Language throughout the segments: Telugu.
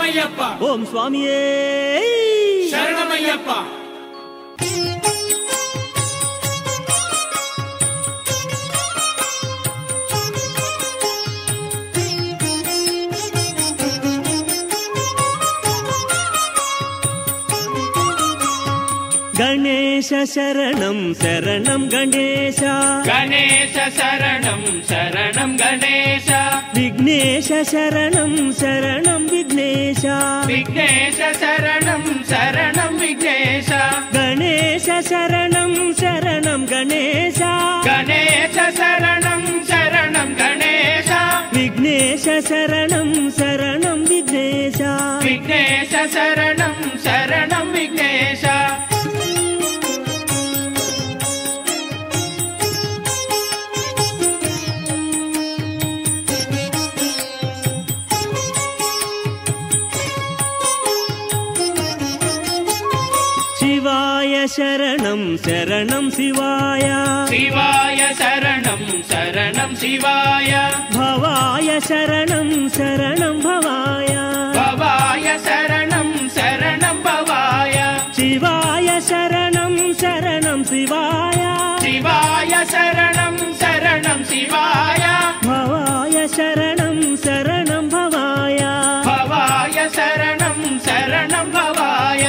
శరణమయ్యప్ప ఓం స్వామియే శరణమయ్యప్ప గణేశ శరణం శరణం గణేశ గణేశ శరణం శరణం గణేశ విఘ్నేశ శరణం శరణం విఘ్నేశ విఘ్నేశ శరణం శరణం విఘ్నేశ గణేశ శరణం శరణం గణేశ గణేశ శరణం శరణం గణేశ విఘ్నేశ శరణం శరణం విఘ్నేశ విఘ్నేశ శరణం శరణం విఘ్నేశ శివాయ శరణం శరణం శివాయ శివాయ శరణం శరణం శివాయ భవాయ శరణం శరణం భవాయ భవాయ శరణం శరణం భవాయ శివాయ శరణం శరణం శివాయ శివాయ శరణం శరణం శివాయ భవాయ శరణం శరణం భవాయ భవాయ శరణం శరణం భవాయ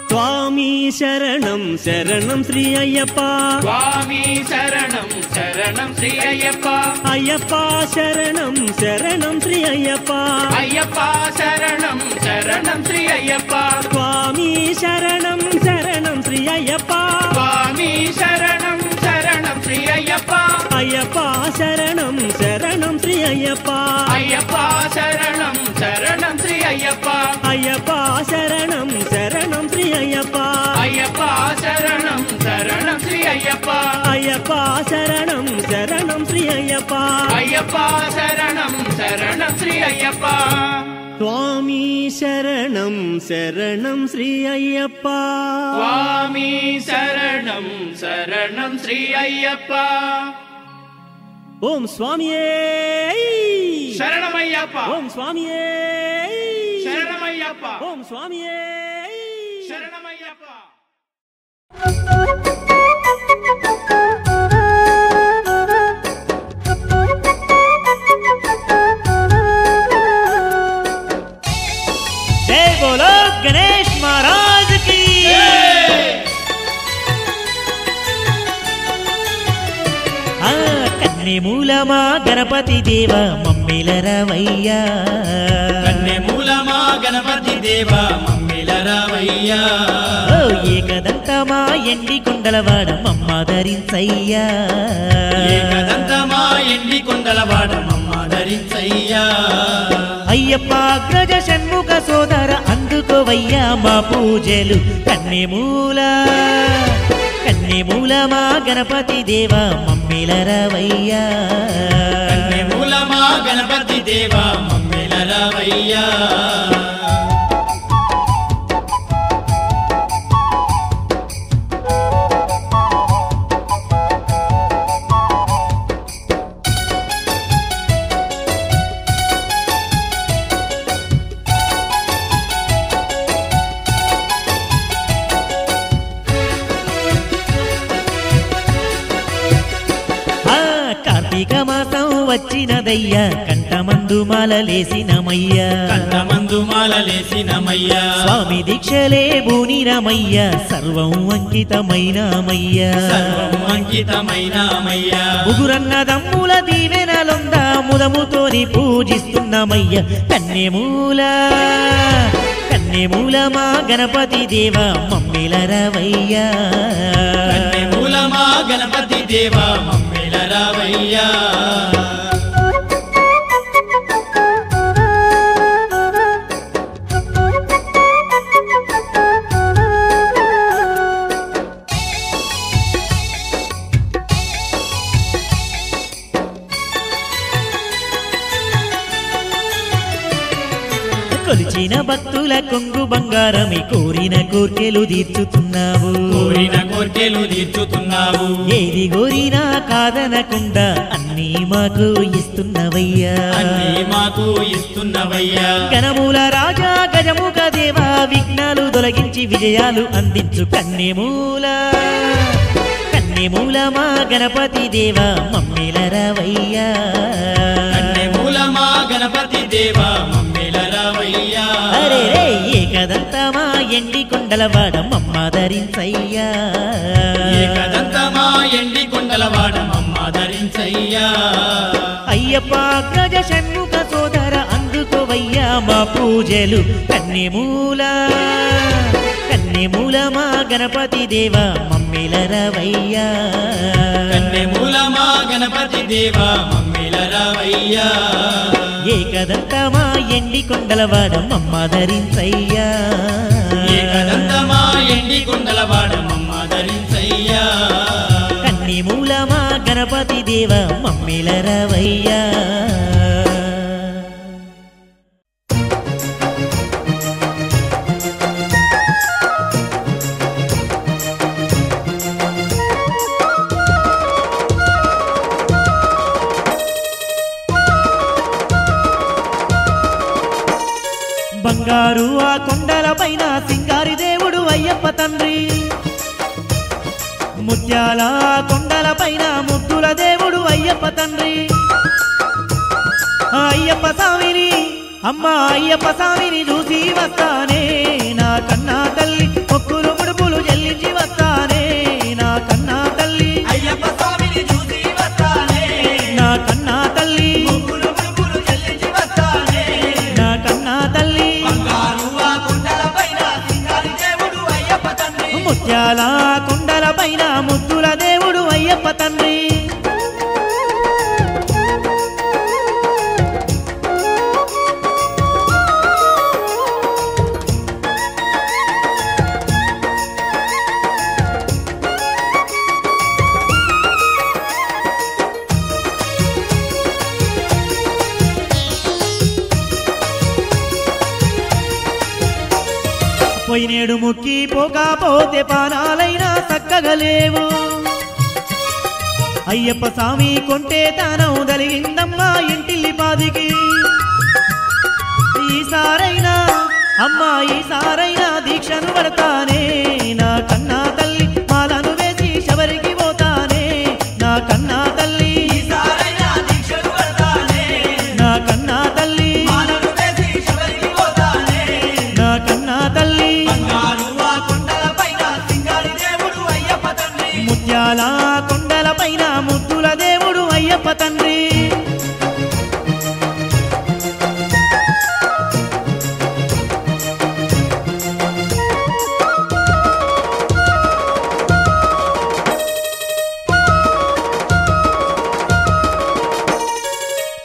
స్వామి శరణం శరణం శ్రీ అయ్యప్ప స్వామి శరణం శరణం శ్రీ అయ్యప్ప అయ్యప్ప శరణం శరణం శ్రీ అయ్యప్ప అయ్యప్ప శరణం శరణం శ్రీ అయ్యప్ప స్వామి శరణం శరణం శ్రీ అయ్యప్ప స్వామి శరణం శరణం శ్రీ అయ్యప్ప అయ్యప్ప శరణం శరణం శ్రీ అయ్యప్ప అయ్యప్ప శరణం శరణం శ్రీ అయ్యప్ప అయ్యప్ప శరణం శరణం శ్రీ అయ్యప్ప అయ్యప్ప శరణం శరణం శ్రీ అయ్యప్ప అయ్యప్ప శరణం శరణం శ్రీ అయ్యప్ప అయ్యప్ప శరణం శరణం శ్రీ అయ్యప్ప స్వామి శరణం శరణం శ్రీ అయ్యప్ప స్వామి శరణం శరణం శ్రీ అయ్యప్ప ఓం స్వామియే శరణమయ్యప్ప ఓం స్వామియే శరణమయ్యప్ప ఓం స్వామియే శరణమయ్యప్ప జై బోలో గణేష్ మహారాజ్ కి కన్నె మూలమా గణపతి దేవ మమ్మిలరవయ్యా కన్నె మూలమా గణపతి దేవ మమ్మిలరవయ్యా ఏకదంతమా ఎండి కొండలవాడ మమ్మాదరించయ్యా ఏకదంతమా ఎండి కొండలవాడ మమ్మాదరించయ్యా అయ్యప్ప అగ్రజ షణ్ముఖ సోదర అందుకోవయ్యా మా పూజలు కన్నె మూలమా గణపతి దేవ మమ్మిలరవయ్యా కన్నె మూలమా గణపతి దేవ మమ్మిలరవయ్యా కార్తీక మాసం వచ్చినదయ్యా కంఠమందు మాలలేసినమయ్యా కంఠమందు మాలలేసినమయ్యా స్వామి దీక్షలే బూనినమయ్యా సర్వం అంకితమైనమయ్యా సర్వం అంకితమైనమయ్యా ముగురన్నదమ్ముల దీవెనలొంద ముదముతోని పూజిస్తున్నామయ్యా కన్నెమూలమా గణపతి దేవ మమ్మిలరవయ్యా కన్నె మూలమా గణపతి దేవ మమ్మిలరవయ్యా కొలిచిన భక్తుల కొంగు బంగారమి కోరిన కోర్కెలు తీర్చుతున్నావు ఏది కోరినా కాదనకుండా అన్నీ మాకు ఇస్తున్నవయ్యా గణముల రాజా గజముఖ దేవా విఘ్నాలు తొలగించి విజయాలు అందించు కన్నెమూల మా గణపతి దేవా మమ్మేలరావయ్యా అరే రే ఏకదంతమా ఎండి కొండలవాడ మమ్మాదరించయ్యా అయ్యప్ప అగ్రజ షణ్ముఖ సోదర అందుకోవయ్యా మా పూజలు కన్నెమూల మా గణపతి దేవా మమ్మేలరావయ్యా ఏకదంతమా ఎండి కొండలవాడ మమ్మాదరించయ్యా కన్నెమూల మా గణపతి దేవా మమ్మేలరావయ్యా బంగారు ఆ కొండల పైన సింగారి దేవుడు అయ్యప్ప తండ్రి ముత్యాల కొండల పైన ముద్దుల దేవుడు అయ్యప్ప తండ్రి అయ్యప్ప స్వామిని అయ్యప్ప స్వామిని చూసి వస్తానే నా కన్నా తల్లి మొక్కులు ముడుపులు చెల్లించి వస్తానే నా కన్నా తల్లి అయ్యప్ప స్వామిని చూసి వస్తానే నా కన్నా తల్లి మొక్కులు ముడుపులు చెల్లించి వస్తానే నా కన్నా తల్లి ముత్యాల కొండల పైన ముద్దుల దేవుడు అయ్యప్ప తండ్రి పోయినేడు ముక్కి పోకపోతే పానాలైనా చక్కగలేవు అయ్యప్ప స్వామి కొంటే తానం దలిగిందమ్మా ఇంటిల్లి పాదికి ఈసారైనా దీక్షను పడతానే నా కన్నా తల్లి మాలను వేసి శబరికి పోతానే నా కన్నా తల్లి నా కన్నా తల్లి నా కన్నా తల్లి ముత్యాల కొండల పైన ముద్దుల దేవుడు అయ్యప్ప తండ్రి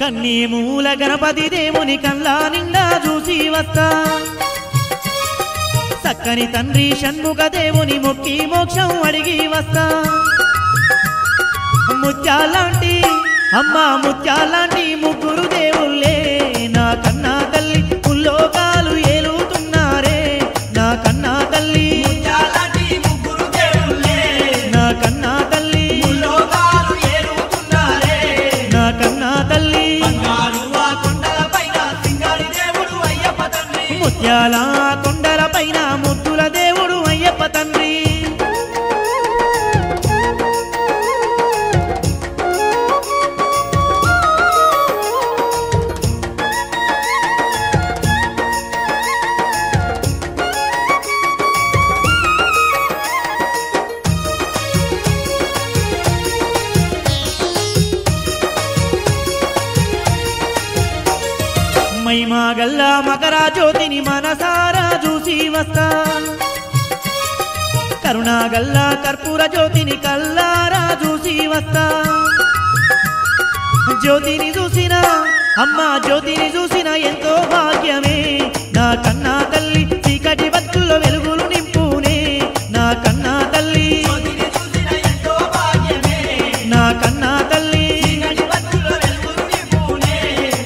కన్నెమూల గణపతి దేవుని కళ్ళ నిండా చూసి వస్తా చక్కని తండ్రి షణ్ముఖ దేవుని మొక్కి మోక్షం అడిగి వస్తా ముత్యాలాంటి ముగ్గురు దేవుళ్ళే నా కన్నా తల్లి పుల్లోకాలు ఏలుతున్నారే నా కన్నా తల్లి నా కన్నా తల్లి నా కన్నా తల్లి ముత్యాల కొండల పైన ముద్దుల దేవుడు అయ్యప్ప తండ్రి మహిమగల్ల మకర జ్యోతిని మనసారా చూసి వస్తా కరుణాగల్ల కర్పూర జ్యోతిని కల్లారా చూసి వస్తా జ్యోతిని చూసిన ఎంతో భాగ్యమే నా కన్నా తల్లి చీకటి భక్తుల్లో వెలుగులు నింపునే నా కన్నా తల్లి నా కన్నా తల్లి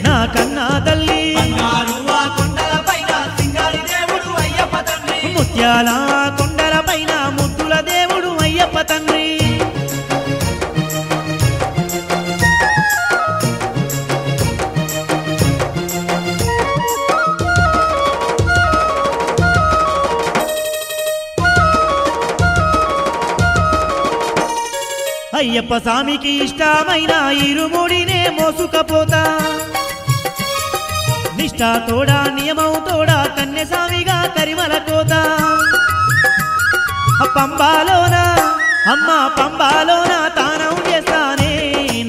నా కన్నా తల్లి ముత్యాల కొండల పైన ముద్దుల దేవుడు అయ్యప్ప తండ్రి. అయ్యప్ప స్వామికి ఇష్టమైన ఇరుముడినే మోసుకపోతా, నిష్ఠా తోడా నియమం తోడా కన్యస్వామిగా తరిమల కోత. పంబాలోన అమ్మ పంబాలోన తానం చేస్తానే,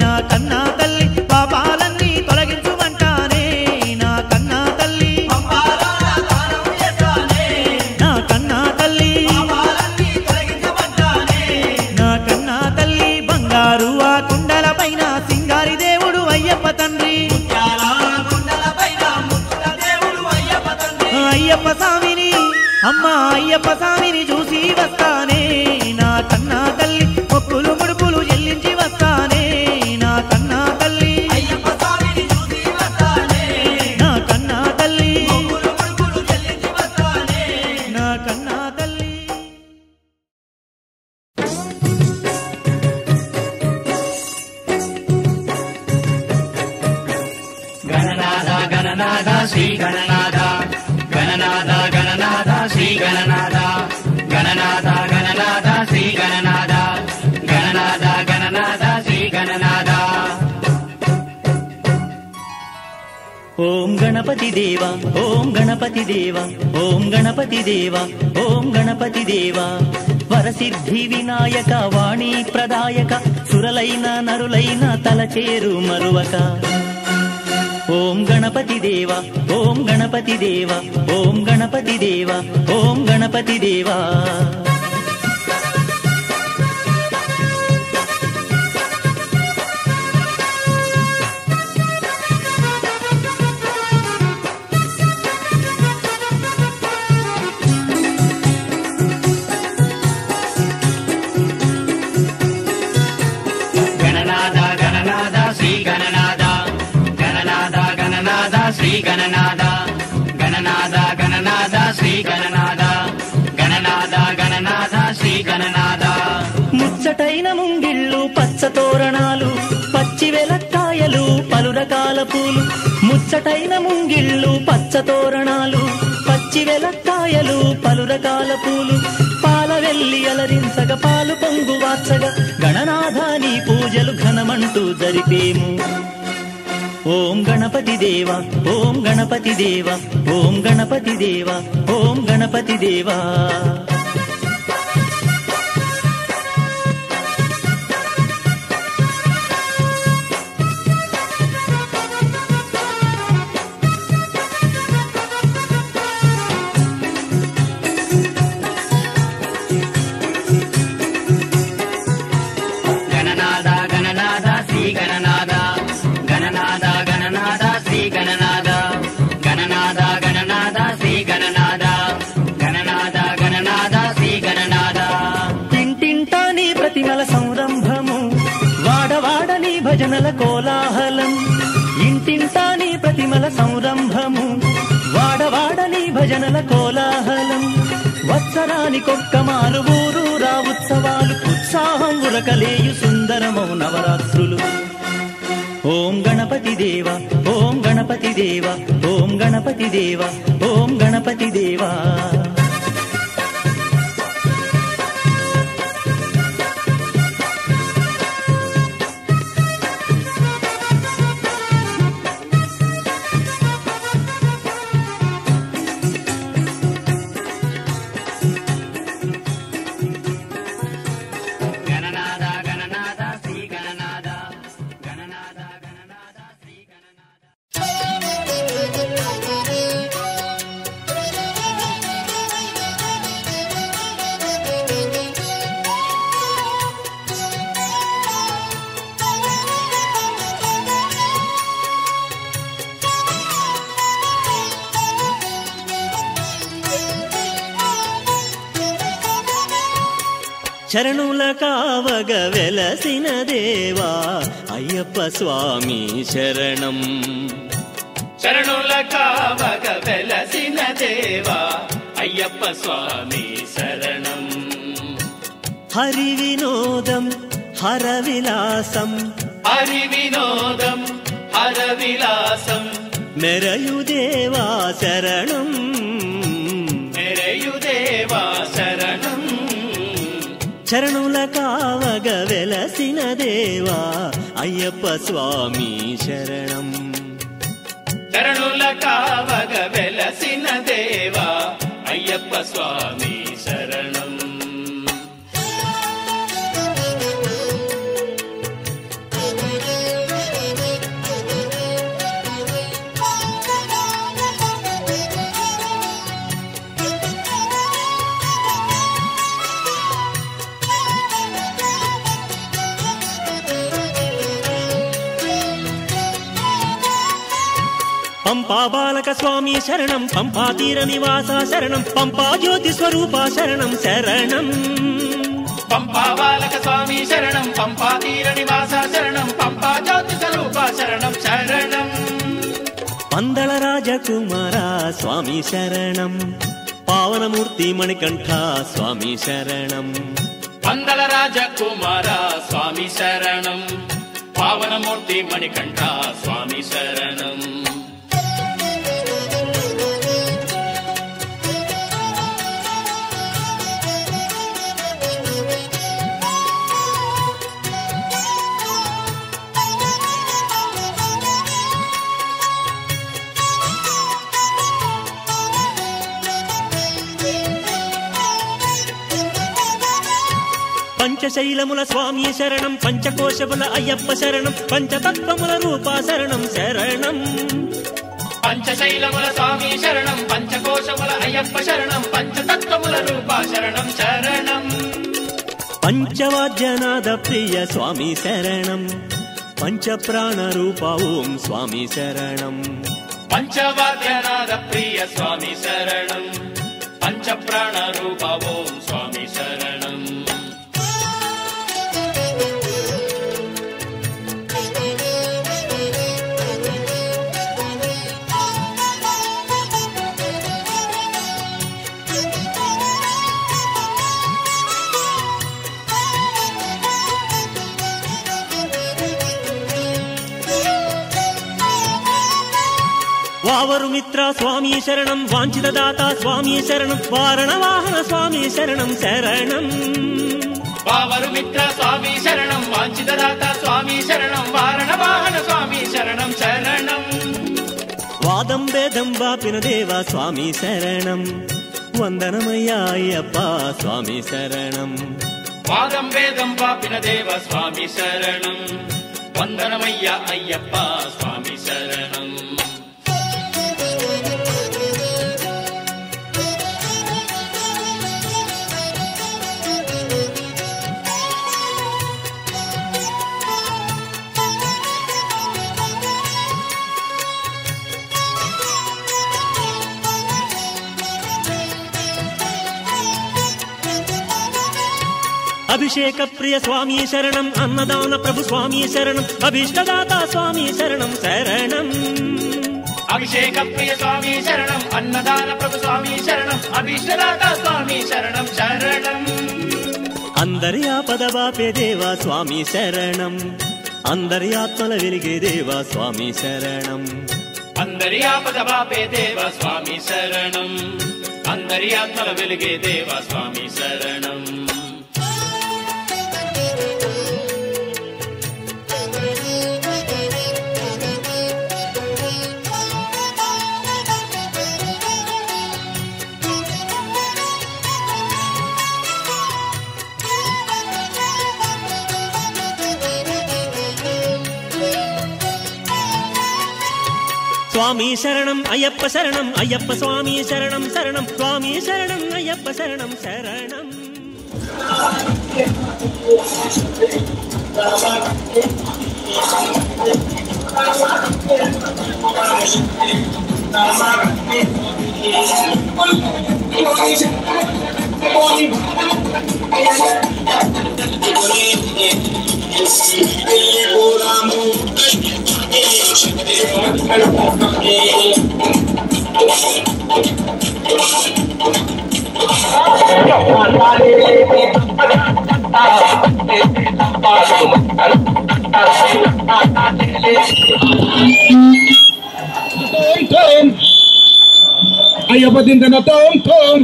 నా కన్నా తల్లి పాపాలన్నీ తొలగించుమంటానే, నా కన్నా తల్లి నా కన్నా తల్లి నా కన్నా తల్లి. బంగారు ఆ కుండల పైన సింగారి దేవుడు అయ్యప్ప తండ్రి. అయ్యప్ప స్వామిని అమ్మ అయ్యప్ప స్వామిని చూసి వస్తానే, నా కన్నా తల్లి మొక్కులు ముడుపులు చెల్లించి వస్తానే, నా కన్నా తల్లి నా కన్నా తల్లి నా కన్నా తల్లి. గణనాథ గణనాథ శ్రీ గణనాథ గణనాథ గణనాథ శ్రీ గణనాథ గణనాథ గణనాథ శ్రీ గణనాథ గణనాథ గణనాథ శ్రీ గణనాథ. ఓం గణపతి దేవా ఓం గణపతి దేవా ఓం గణపతి దేవా ఓం గణపతి దేవా. వరసిద్ధి వినాయక వాణి ప్రదాయక సురలైన నరులైన తలచేరు మరువక. ఓం గణపతి దేవా ఓం గణపతి దేవా ఓం గణపతి దేవా ఓం గణపతి దేవా. గణనాథ గణనాథ శ్రీ గణనాథ గణనాథ గణనాథ శ్రీ గణనాథ గణనాథ గణనాథ శ్రీ గణనాథ గణనాథ గణనాథ శ్రీ గణనాథ. ముచ్చటైన ముంగిళ్ళు పచ్చ తోరణాలు పచ్చి వెలక్కాయలు పలు రకాల పూలు. ముచ్చటైన ముంగిళ్ళు పచ్చ తోరణాలు పచ్చి వెలక్కాయలు పలు రకాల పూలు. పాల వెల్లి అలరించగ పాలు పొంగు వార్చగా గణనాథ నీ పూజలు ఘనమంటూ జరిపేము. ఓం గణపతి దేవా ఓం గణపతి దేవా ఓం గణపతి దేవా ఓం గణపతి దేవా. గణనాథ గణనాథ శ్రీ గణనాథ గణనాథ గణనాథ శ్రీ గణనాథ గణనాథ గణనాథ శ్రీ గణనాథ గణనాథ గణనాథ శ్రీ గణనాథ. ఇంటింటా నీ ప్రతిమల సంరంభము వాడవాడని భజనల కోలాహలం. ఇంటింటా నీ ప్రతిమల సంరంభము వాడవాడని భజనల కోలాహలం. వత్సరానికొక్కమారు ఊరూరా ఉత్సవాలు ఉత్సాహం ఉరకలేయు సుందరమౌ నవరాత్రులు. ఓం గణపతి దేవా ఓం గణపతి దేవా ఓం గణపతి దేవా ఓం గణపతి దేవా. గణనాథ గణనాథ శ్రీ గణనాథ గణనాథ గణనాథ శ్రీ గణనాథ. శరణుల కావగ వెలసిన దేవా అయ్యప్ప స్వామి శరణం. శరణుల కావగ వెలసిన దేవా అయ్యప్ప స్వామి శరణం. హరి వినోదం హర విలాసం హరి వినోదం హర విలాసం మెరయుదేవా శరణం మెరయుదేవా శరణం. చరణుల కావగ వెలసిన దేవా అయ్యప్ప స్వామి శరణం. శరణుల కావగ వెలసిన దేవా అయ్యప్ప స్వామి శరణం. పంపా బాలక స్వామి శరణం పంపా తీర నివాస శరణం పంపా జ్యోతి స్వరూప శరణం శరణం. పంపా బాలక స్వామి శరణం పంపా తీర నివాస శరణం పంపా జ్యోతి స్వరూప శరణం శరణం. పందళ రాజకుమార స్వామి శరణం పావనమూర్తి మణికంఠ స్వామి శరణం. పందల రాజకుమార స్వామి శరణం పావనమూర్తి మణికంఠ స్వామి శరణం. పంచశైలముల స్వామి శరణం పంచకోశముల అయ్యప్ప శరణం పంచతత్వముల రూప శరణం శరణం. పంచశైలముల స్వామి శరణం పంచకోశముల అయ్యప్ప శరణం పంచతత్వముల రూప శరణం శరణం. పంచవాద్యనాద ప్రియ స్వామి శరణం పంచప్రాణ రూప ఓం స్వామి శరణం. పంచవాద్యనాద ప్రియ స్వామి శరణం పంచప్రాణ రూప ఓం స్వామి శరణం. వావరు మిత్ర స్వామి శరణం వాంఛిత దాత స్వామి శరణం వారణ వాహన స్వామి శరణం శరణం. వావరు మిత్ర స్వామి శరణం వాంఛిత దాత స్వామి శరణం వారణ వాహన స్వామి శరణం శరణం. వాదం భేదం వాపిన దేవ స్వామి శరణం వందనమయ్యా అయ్యప్ప స్వామి శరణం. వాదం వేదం వాపిన దేవ స్వామి శరణం వందనమయ్య అయ్యప్ప స్వామి శరణం. అభిషేక ప్రియ స్వామి శరణం అన్నదాన ప్రభు స్వామి శరణం అభిష్టదాత స్వామి శరణం శరణం. అభిషేక ప్రియ స్వామి శరణం అన్నదాన ప్రభు స్వామి శరణం అభిష్టదాత స్వామి శరణం శరణం. అందరి ఆపద బాపే దేవా స్వామి శరణం అందరి ఆత్మల వెలిగే దేవా స్వామి శరణం. అందరి ఆపద బాపే దేవ స్వామి శరణం అందరి ఆత్మల వెలిగే దేవ స్వామి శరణం. స్వామి శరణం అయ్యప్ప శరణం అయ్యప్ప స్వామి శరణం శరణం స్వామి శరణం అయ్యప్ప శరణం శరణం. Thank you. అయ్యప్ప దిందన తోం తోం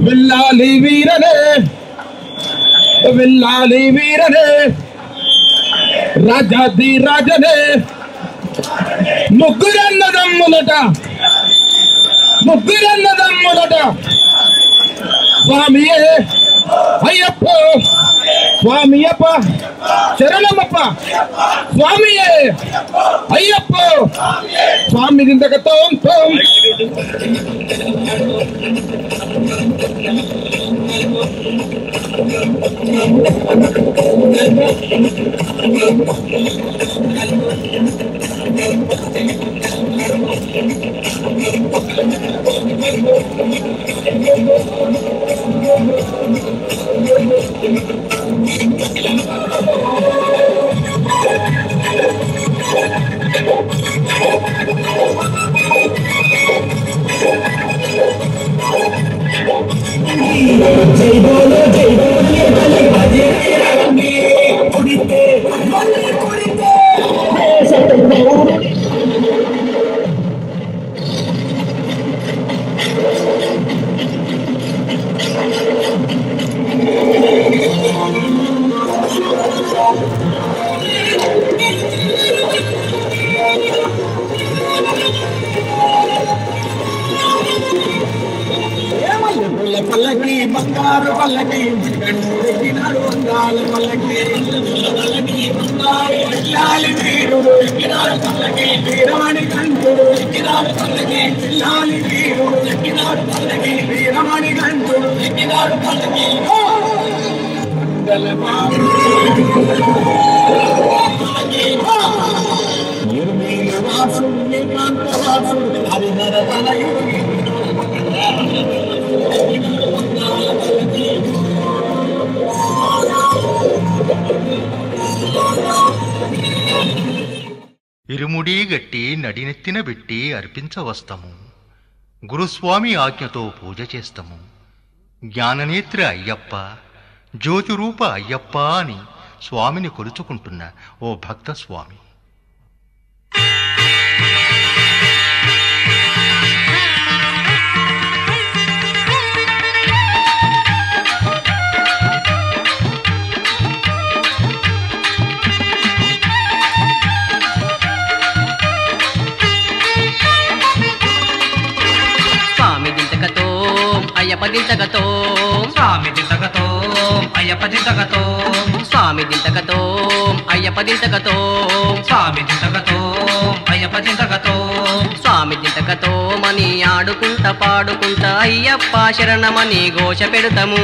వెళ్ళాలి వీరనే వెళ్ళాలి వీరనే రాజాది రాజనే ముగ్గురన్నదమ్ములట స్వామియే అయ్యప్ప స్వామియప్ప శరణమప్ప స్వామియే అయ్యప్ప స్వామి దిందక తోం తోం జై బోలో పల్లకి బంగారు పల్లకి ఎక్కినాడు వంగాల పల్లకి పిల్లాలి వీరుడు ఎక్కినాడు పల్లకి వీరమణి కంఠుడు ఎక్కినాడు పల్లకి పిల్లాలి వీరుడు ఎక్కినాడు పల్లకి వీరమణి కంఠుడు ఎక్కినాడు పల్లకి హరిహర తనయుడు ఇరుముడి గట్టి నడినెత్తిన పెట్టి అర్పించవస్తము. గురుస్వామి ఆజ్ఞతో పూజ చేస్తాము. జ్ఞాననేత్ర అయ్యప్ప, జ్యోతిరూప అయ్యప్ప అని స్వామిని కొలుచుకుంటున్న ఓ భక్త స్వామి. అయ్యప్ప దింతకతో స్వామి దింతకతో అయ్యప్ప దింతకతో స్వామి దింతకతో అయ్యప్ప దింతకతో స్వామి దింతకతో అయ్యప్ప దింతకతో స్వామి దింతకతో మని ఆడుకుంట పాడుకుంట అయ్యప్ప శరణమని ఘోష పెడతాము.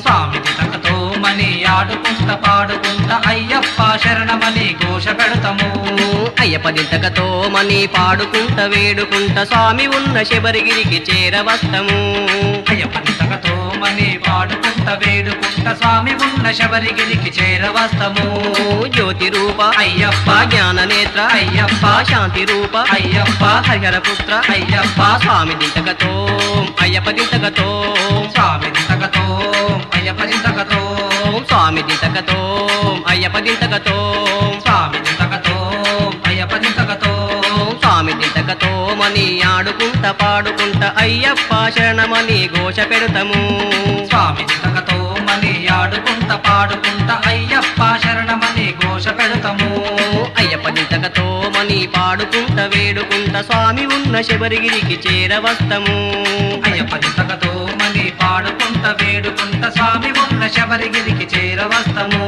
స్వామి దింతకతో మని ఆడుకుంట పాడుకుంట అయ్యప్ప శరణమని ఘోష పెడతాము. అయ్యప్ప దింతకతో మని పాడుకుంట వేడుకుంట స్వామి ఉన్న శబరిగిరికి చేరవస్తము. అయ్యప్ప దింతకతో మని పాడుకుంట వేడుకుంట స్వామి ఉన్న శబరిగిరికి చేరవస్తము. జ్యోతి రూప అయ్యప్ప, జ్ఞాననేత్ర అయ్యప్ప, శాంతి రూప అయ్యప్ప, హరిహర పుత్ర అయ్యప్ప స్వామి దింతకతో అయ్యప్ప దింతకతో స్వామి దింతకతో అయ్యప్ప దింతకతో స్వామి దింతకతో అయ్యప్ప దింతకతో స్వామి దింతకతో అయ్యప్ప దింతకతో స్వామి దింతకతో మని ఆడుకుంట పాడుకుంట అయ్యప్ప శరణమని ఘోష పెడతాము. స్వామి దింతకతో మని ఆడుకుంట పాడుకుంట అయ్యప్ప శరణమని ఘోష పెడతాము. అయ్యప్ప దింతకతో మని పాడుకుంట వేడుకుంట స్వామి ఉన్న శబరిగిరికి చేరవస్తము. అయ్యప్ప దింతకతో మని పాడుకుంట వేడుకుంట స్వామి ఉన్న శబరిగిరికి చేరవస్తము.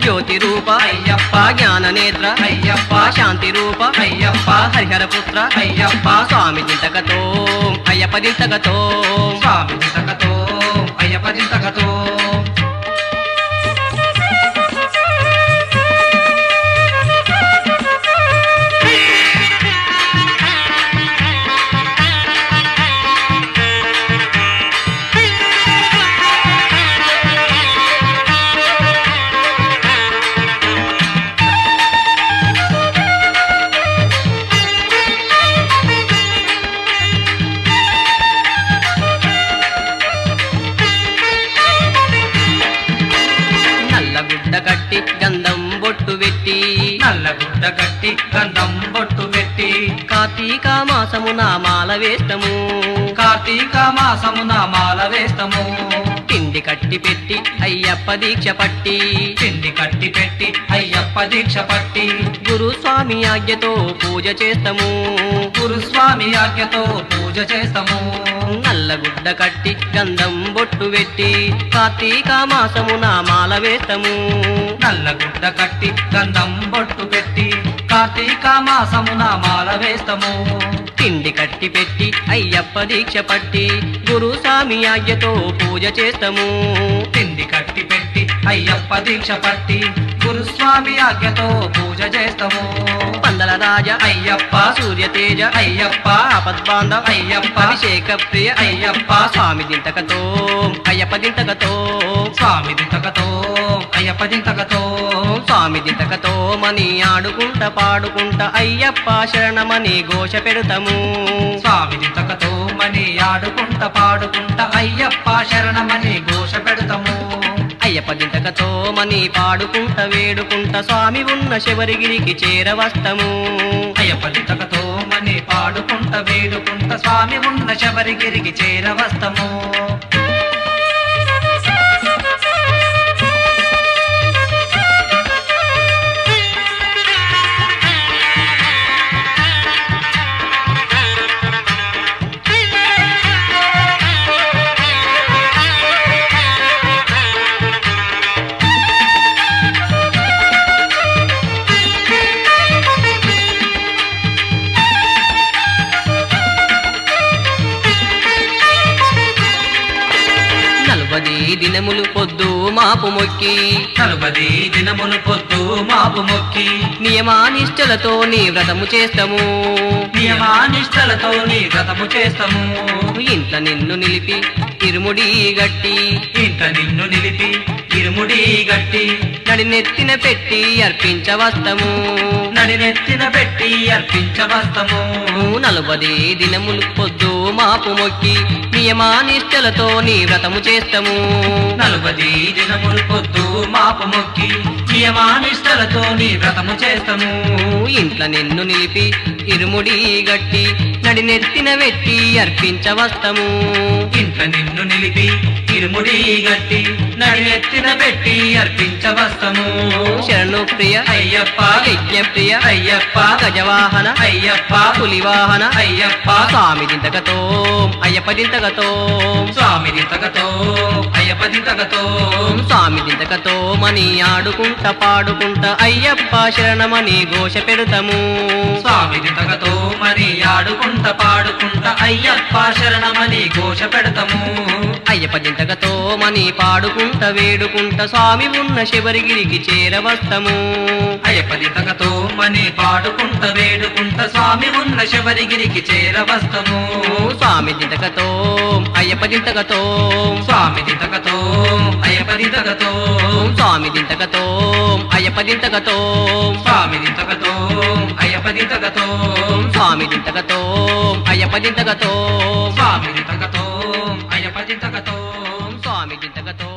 జ్యోతి రూప అయ్యప్ప, జ్ఞాననేత్ర అయ్యప్ప, శాంతి రూప అయ్యప్ప, హరిహర పుత్ర అయ్యప్ప స్వామి దింతకతో అయ్యప్ప దింతకతో స్వామి దింతకతో అయ్యప్ప దింతకతో గుడ్డ కట్టి గంధం బొట్టు పెట్టి కార్తీక మాసమున మాల వేస్తము కార్తీక మాసమున మాల వేస్తము పిండి కట్టి పెట్టి అయ్యప్ప దీక్ష పట్టి పిండి కట్టి పెట్టి అయ్యప్ప దీక్ష పట్టి గురుస్వామి ఆజ్ఞతో పూజ చేస్తాము గురుస్వామి ఆజ్ఞతో పూజ చేస్తాము నల్లగుడ్డ కట్టి గంధం బొట్టు పెట్టి కార్తీక మాసమున మాల వేస్తాము నల్ల గుడ్డ కట్టి గంధం బొట్టు పెట్టి కార్తీక మాసమున మాల వేస్తాము పిండి కట్టి పెట్టి అయ్యప్ప దీక్ష పట్టి గురుస్వామి ఆజ్ఞతో పూజ చేస్తాము పిండి కట్టి పెట్టి అయ్యప్ప దీక్ష పట్టి గురుస్వామి ఆజ్ఞతో పూజ చేస్తాము పందల రాజ అయ్యప్ప సూర్య తేజ అయ్యప్ప ఆపద్బాంధవ అయ్యప్ప అభిషేక ప్రియ అయ్యప్ప స్వామి దింతకతో అయ్యప్ప దింతకతో స్వామి దింతకతో అయ్యప్ప దింతకతో స్వామి దింతకతో మని ఆడుకుంట పాడుకుంట అయ్యప్ప శరణమని ఘోష పెడతాము స్వామి దింతకతో మని ఆడుకుంట పాడుకుంట అయ్యప్ప శరణమని ఘోష పెడతాము అయ్యప్ప దింతకతో మని పాడుకుంట వేడుకుంట స్వామి ఉన్న శబరిగిరికి చేరవస్తము అయ్యప్ప దింతకతో మని పాడుకుంట వేడుకుంట స్వామి ఉన్న శబరిగిరికి చేరవస్తము దినములు పొద్దు మాపు మొక్కి 40 దినములు పొద్దు మాపు మొక్కి నియమానిష్టలతో నీ వ్రతము చేస్తాము నియమానిష్టలతో నీ వ్రతము చేస్తాము ఇంత నిన్ను నిలిపి ఇరుముడి గట్టి ఇంత నిన్ను నిలిపి ఇరుముడి గట్టి నడినెత్తిన పెట్టి అర్పించవస్తము నడినెత్తిన పెట్టి అర్పించవస్తము 40 దినములు పొద్దు మాపు మొక్కి నియమానిష్టలతో నీ వ్రతము చేస్తాము 40 దినములు పొద్దు మాపు మొక్కి నియమానిష్టలతో నీ వ్రతము చేస్తాము ఇంట్ల నిన్ను నిలిపి ఇరుముడి గట్టి నడినెత్తిన పెట్టి అర్పించవస్తము ఇంట్ల నిన్ను నిలిపి ఇరుముడి గట్టి నడినెత్తిన పెట్టి అర్పించవస్తము శరణు ప్రియ అయ్యప్ప యజ్ఞ ప్రియ అయ్యప్ప గజవాహన అయ్యప్ప పులివాహన అయ్యప్ప స్వామి దింతకతో అయ్యప్ప దింతకతో స్వామి దింతకతో అయ్యప్ప దింతకతో స్వామి దింతకతో మని ఆడుకుంట పాడుకుంట అయ్యప్ప శరణమని ఘోష పెడతాము స్వామి దింతకతో మరి ఆడుకుంట పాడుకుంట అయ్యప్ప శరణమని ఘోష పెడతాము అయ్యప్ప దింతకతో మని పాడుకుంట వేడుకుంట స్వామి ఉన్న శబరిగిరికి చేరవస్తము అయ్యప్ప దింతకతో మని పాడుకుంట వేడుకుంట స్వామి ఉన్న శబరిగిరికి చేరవస్తము స్వామి దింతకతో అయ్యప్ప దింతకతో స్వామి దింతకతో అయ్యప్ప దింతకతో స్వామి దింతకతో అయ్యప్ప దింతకతో స్వామి దింతకతో అయ్యప్ప దింతకతో స్వామి దింతకతో అయ్యప్ప దింతకతో స్వామి దింతకతో అయ్యప్ప దింతకతో స్వామి దింతకతో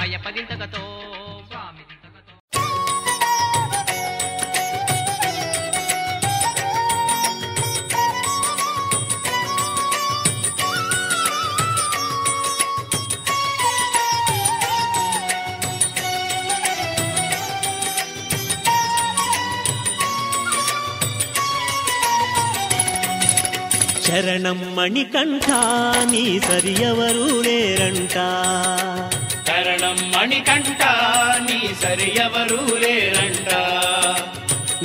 అయ్యప్ప దింతకతో స్వామి దింతకతో శరణం మణికంఠ నీ సరి ఎవరు లేరంట శరణం మణికంఠ నీ సరి ఎవరు లేరంట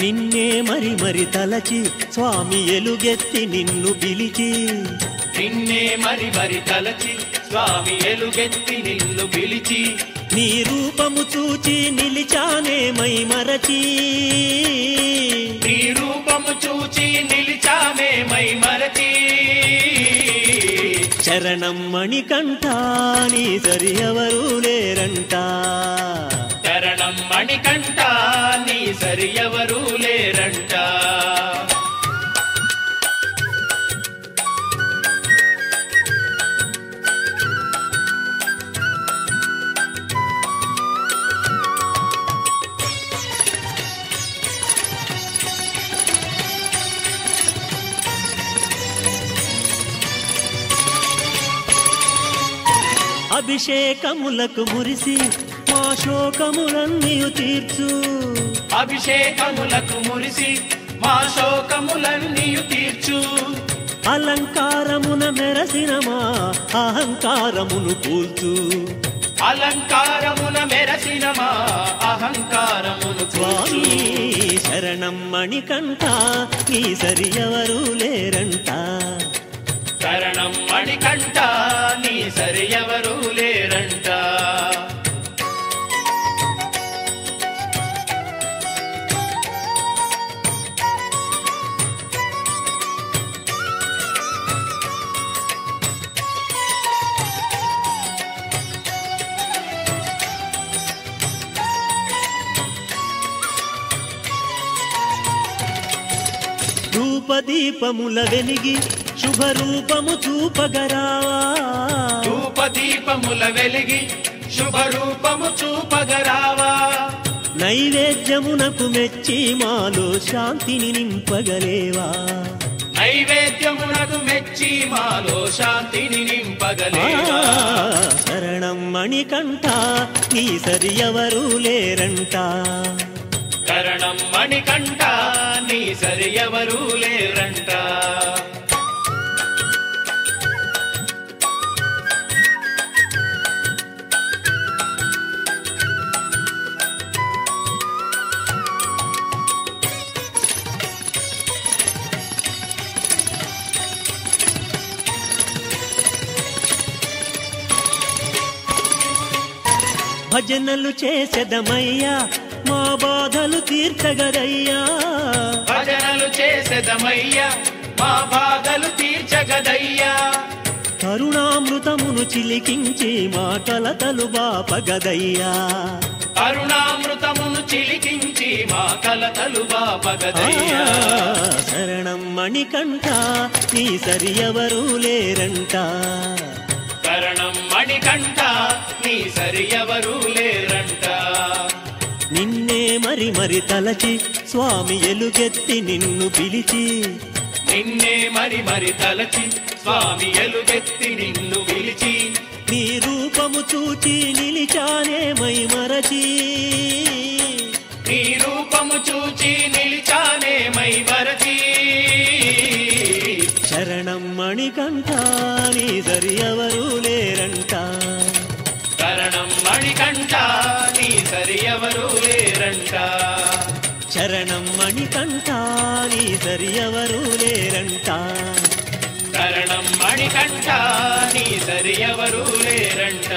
నిన్నే మరి మరి తలచి స్వామి ఎలుగెత్తి నిన్ను పిలిచి నిన్నే మరి మరి తలచి స్వామి ఎలుగెత్తి నిన్ను పిలిచి నీ రూపము చూచి నిలిచానే మై మరచి నీ రూపము చూచి నిలిచామే మై మరచి శరణం మణికంఠ నీ సరి ఎవరు లేరంట శరణం మణికంఠ నీ సరి ఎవరు లేరంట అభిషేకములకు మురిసి మా శోకములన్నీయు తీర్చు. అభిషేకములకు మురిసి మా శోకములన్నీయు తీర్చు. అలంకారమున మెరసిన మా అహంకారమును కూల్చు. అలంకారమున మెరసిన మా అహంకారమును స్వామి శరణం మణికంఠ నీ సరి ఎవరు లేరంట. శరణం మణికంఠ నీ సరి ఎవరు లేరంట. రూపదీపముల వెలిగి శుభరూపము చూపగరావా. రూపదీపముల వెలిగి శుభరూపము చూపగరావా. నైవేద్యమునకు మెచ్చి మాలో శాంతిని నింపగలేవా. నైవేద్యమునకు మెచ్చి మాలో శాంతిని నింపగలేవా. శరణం మణికంఠ నీ సరి ఎవరు లేరంట. శరణం మణికంఠ నీ సరి ఎవరు లేరంట. భజనలు చేసెదమయ్యా మా బాధలు తీర్చగదయ్యా. భజనలు చేసెదమయ్యా మా బాధలు తీర్చగదయ్యా. కరుణామృతమును చిలికించి మా కలతలు బాపగదయ్యా. కరుణామృతమును చిలికించి మా కలతలు బాపగదయ్యా. శరణం మణికంఠ నీ సరి ఎవరు లేరంట. శరణం మణికంఠ నీ సరి ఎవరు లేరంట. నిన్నే మరి మరి తలచి స్వామి ఎలుగెత్తి నిన్ను పిలిచి. నిన్నే మరి మరి తలచి స్వామి ఎలుగెత్తి నిన్ను పిలిచి. నీ రూపము చూచి నిలిచానే మై మరచి. నీ రూపము చూచి నిలిచానే మై మరచి. శరణం మణికంఠ నీ సరి ఎవరు లేరంట. శరణం మణికంఠ నీ సరి ఎవరు లేరంట. శరణం మణికంఠ నీ సరి ఎవరు లేరంట. శరణం మణికంఠ నీ సరి ఎవరు లేరంట.